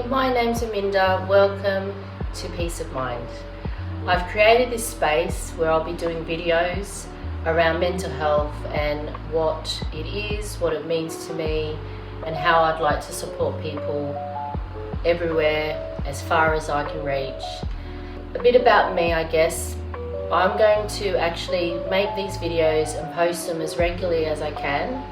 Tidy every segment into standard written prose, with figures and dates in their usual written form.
my name's Aminda. Welcome to Peace of Mind. I've created this space where I'll be doing videos around mental health and what it is, what it means to me, and how I'd like to support people everywhere as far as I can reach. A bit about me, I guess. I'm going to actually make these videos and post them as regularly as I can.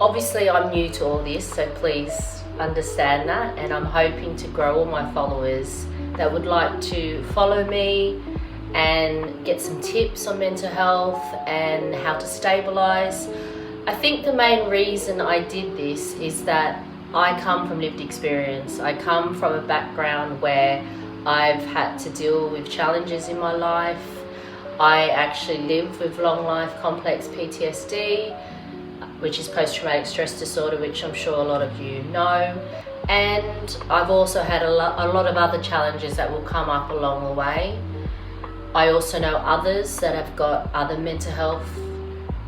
Obviously, I'm new to all this, so please understand that, and I'm hoping to grow all my followers that would like to follow me and get some tips on mental health and how to stabilize. I think the main reason I did this is that I come from lived experience. I come from a background where I've had to deal with challenges in my life. I actually live with long life complex PTSD, which is post-traumatic stress disorder, which I'm sure a lot of you know. And I've also had a lot of other challenges that will come up along the way. I also know others that have got other mental health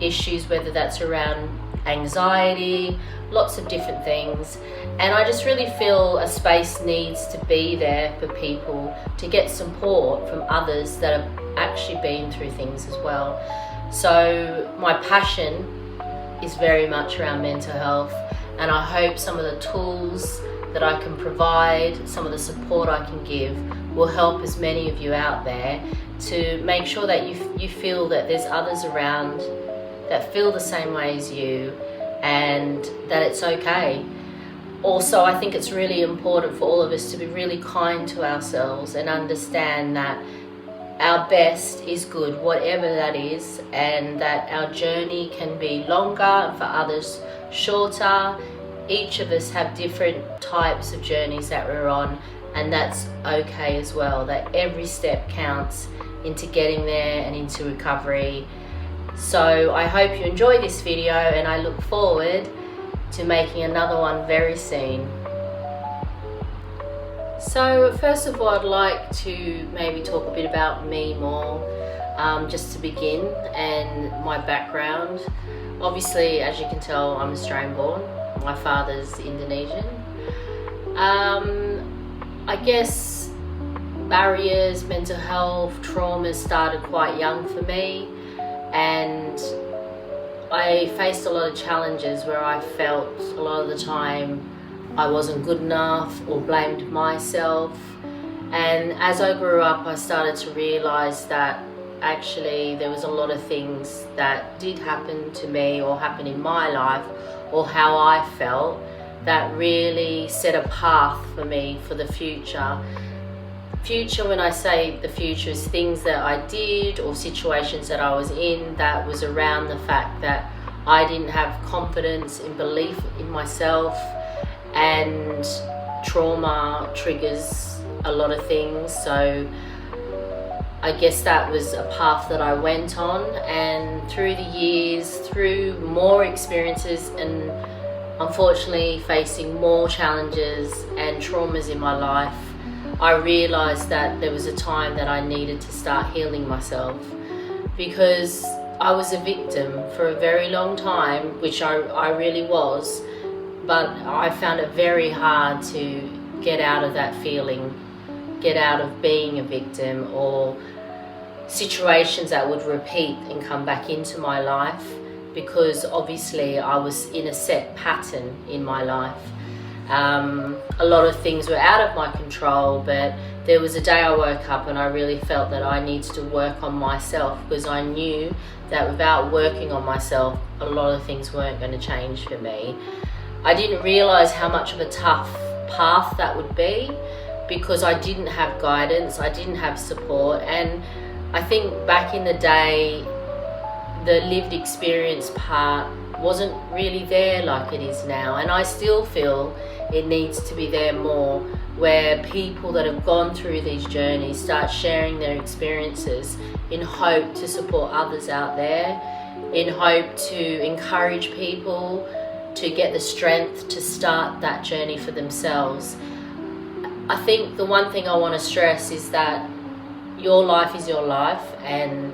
issues, whether that's around anxiety, lots of different things. And I just really feel a space needs to be there for people to get support from others that have actually been through things as well. So my passion is very much around mental health, and I hope some of the tools that I can provide, some of the support I can give will help as many of you out there to make sure that you feel that there's others around that feel the same way as you and that it's okay. Also, I think it's really important for all of us to be really kind to ourselves and understand that our best is good, whatever that is, and that our journey can be longer and for others shorter. Each of us have different types of journeys that we're on, and that's okay as well, that every step counts into getting there and into recovery. So I hope you enjoy this video, and I look forward to making another one very soon. So first of all, I'd like to maybe talk a bit about me more, just to begin, and my background. Obviously, as you can tell, I'm Australian born. My father's Indonesian. I guess barriers, mental health, trauma started quite young for me, and I faced a lot of challenges where I felt a lot of the time I wasn't good enough or blamed myself. And as I grew up, I started to realize that actually there was a lot of things that did happen to me or happen in my life or how I felt that really set a path for me for the future. Future, when I say the future, is things that I did or situations that I was in that was around the fact that I didn't have confidence and belief in myself. And trauma triggers a lot of things, so I guess that was a path that I went on, and through the years, through more experiences and unfortunately facing more challenges and traumas in my life, I realized that there was a time that I needed to start healing myself, because I was a victim for a very long time, which I really was. But I found it very hard to get out of that feeling, get out of being a victim or situations that would repeat and come back into my life, because obviously I was in a set pattern in my life. A lot of things were out of my control, but there was a day I woke up and I really felt that I needed to work on myself, because I knew that without working on myself, a lot of things weren't going to change for me. I didn't realize how much of a tough path that would be, because I didn't have guidance, I didn't have support. And I think back in the day, the lived experience part wasn't really there like it is now. And I still feel it needs to be there more, where people that have gone through these journeys start sharing their experiences in hope to support others out there, in hope to encourage people to get the strength to start that journey for themselves. I think the one thing I want to stress is that your life is your life, and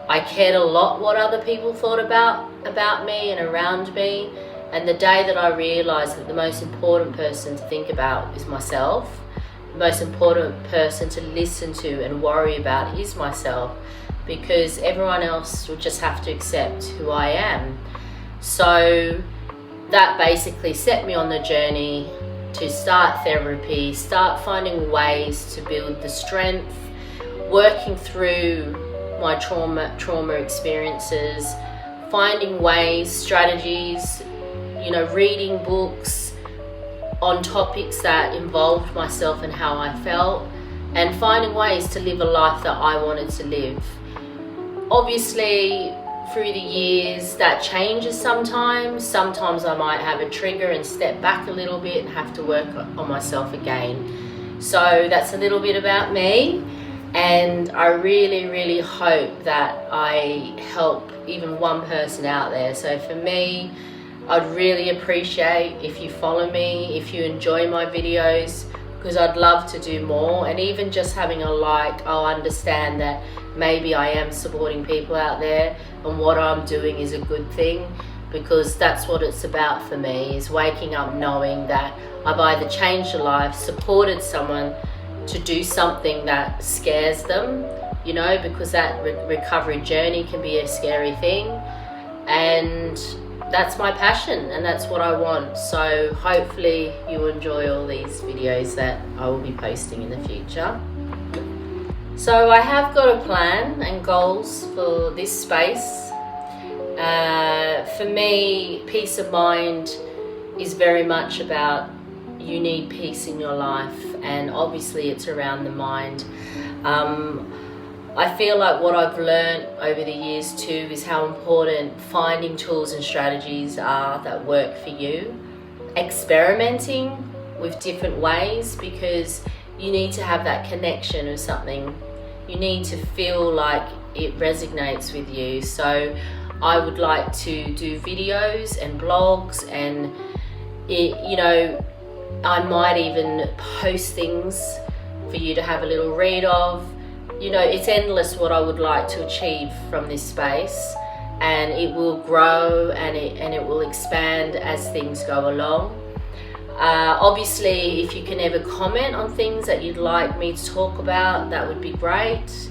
I cared a lot what other people thought about me and around me, And the day that I realised that the most important person to think about is myself, the most important person to listen to and worry about is myself, because everyone else will just have to accept who I am. So that basically set me on the journey to start therapy, start finding ways to build the strength, working through my trauma experiences, finding ways, strategies, reading books on topics that involved myself and how I felt, and finding ways to live a life that I wanted to live. Obviously, through the years, that changes sometimes. Sometimes I might have a trigger and step back a little bit and have to work on myself again. So that's a little bit about me, and I really, really hope that I help even one person out there. So for me, I'd really appreciate if you follow me, if you enjoy my videos, because I'd love to do more. And even just having a like, I'll understand that maybe I am supporting people out there and what I'm doing is a good thing, because that's what it's about for me, is waking up knowing that I've either changed a life, supported someone to do something that scares them, because that recovery journey can be a scary thing. And that's my passion and that's what I want. So hopefully you enjoy all these videos that I will be posting in the future. So I have got a plan and goals for this space. For me, peace of mind is very much about, you need peace in your life, and obviously it's around the mind. I feel like what I've learned over the years too is how important finding tools and strategies are that work for you. Experimenting with different ways, because you need to have that connection with something. You need to feel like it resonates with you. So I would like to do videos and blogs, and I might even post things for you to have a little read of. It's endless what I would like to achieve from this space, and it will grow and it will expand as things go along. Obviously, if you can ever comment on things that you'd like me to talk about, that would be great.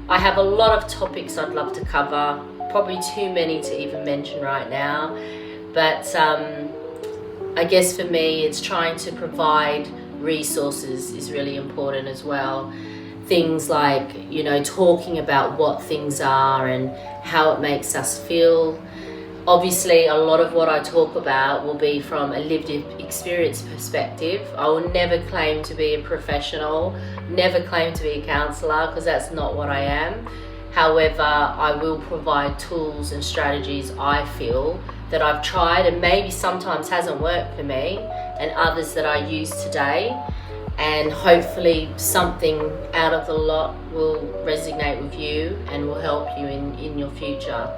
I have a lot of topics I'd love to cover, probably too many to even mention right now, but I guess for me it's trying to provide resources is really important as well. Things like, talking about what things are and how it makes us feel. Obviously, a lot of what I talk about will be from a lived experience perspective. I will never claim to be a professional, never claim to be a counsellor, because that's not what I am. However, I will provide tools and strategies I feel that I've tried and maybe sometimes hasn't worked for me, and others that I use today. And hopefully something out of the lot will resonate with you and will help you in your future.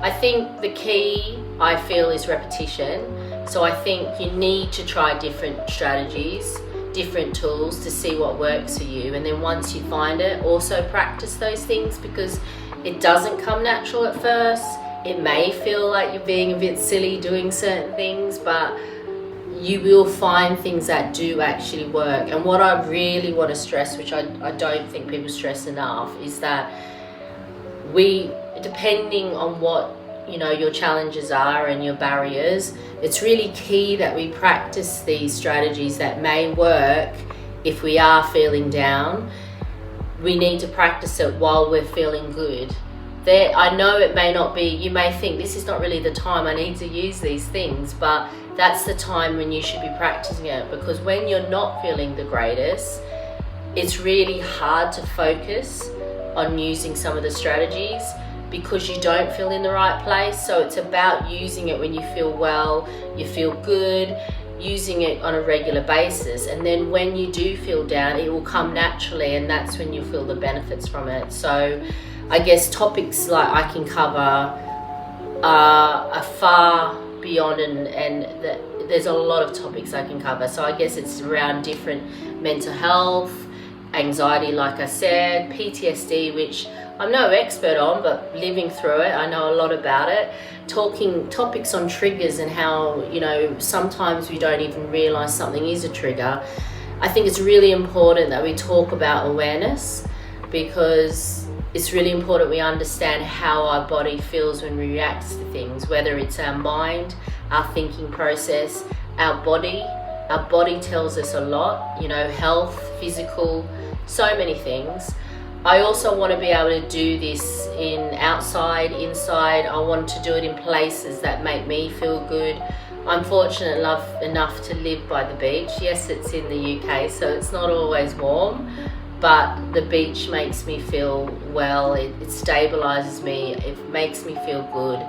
I think the key, I feel, is repetition. So I think you need to try different strategies, different tools to see what works for you. And then once you find it, also practice those things, because it doesn't come natural at first. It may feel like you're being a bit silly doing certain things, but you will find things that do actually work. And what I really want to stress, which I don't think people stress enough, is that depending on what your challenges are and your barriers, it's really key that we practice these strategies that may work if we are feeling down. We need to practice it while we're feeling good. I know it may not be, you may think this is not really the time I need to use these things, but that's the time when you should be practicing it, because when you're not feeling the greatest, it's really hard to focus on using some of the strategies because you don't feel in the right place. So it's about using it when you feel well, you feel good, using it on a regular basis. And then when you do feel down, it will come naturally, and that's when you feel the benefits from it. So I guess topics like I can cover are far beyond, and there's a lot of topics I can cover. So I guess it's around different mental health, anxiety, like I said, PTSD, which I'm no expert on, but living through it, I know a lot about it. Talking topics on triggers and how, you know, sometimes we don't even realize something is a trigger. I think it's really important that we talk about awareness, because it's really important we understand how our body feels when we react to things, whether it's our mind, our thinking process, our body. Our body tells us a lot, you know, health, physical, so many things. I also want to be able to do this in outside, inside. I want to do it in places that make me feel good. I'm fortunate enough to live by the beach. Yes, it's in the UK, so it's not always warm, but the beach makes me feel well. It stabilizes me. It makes me feel good.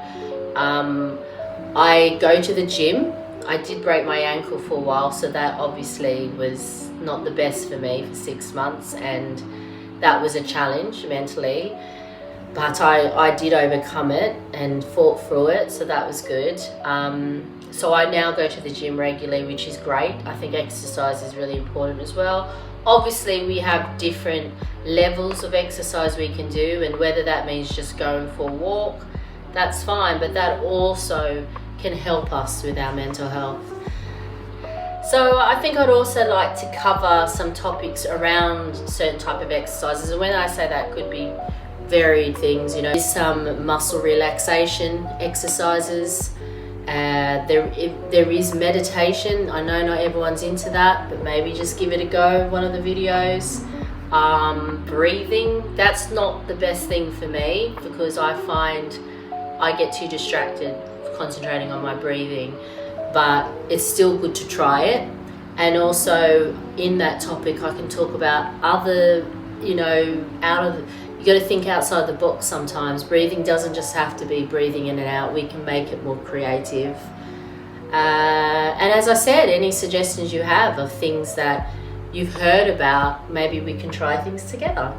I go to the gym. I did break my ankle for a while, so that obviously was not the best for me for 6 months, and that was a challenge mentally, but I did overcome it and fought through it, so that was good. So I now go to the gym regularly, which is great. I think exercise is really important as well. Obviously we have different levels of exercise we can do, and whether that means just going for a walk, that's fine, but that also can help us with our mental health. So I think I'd also like to cover some topics around certain type of exercises, and when I say that, could be varied things, you know, some muscle relaxation exercises. There is meditation. I know not everyone's into that, but maybe just give it a go, one of the videos. Breathing, that's not the best thing for me, because I find I get too distracted concentrating on my breathing, but it's still good to try it. And also in that topic I can talk about other, you know, you got to think outside the box sometimes. Breathing doesn't just have to be breathing in and out. We can make it more creative. And as I said, any suggestions you have of things that you've heard about, maybe we can try things together.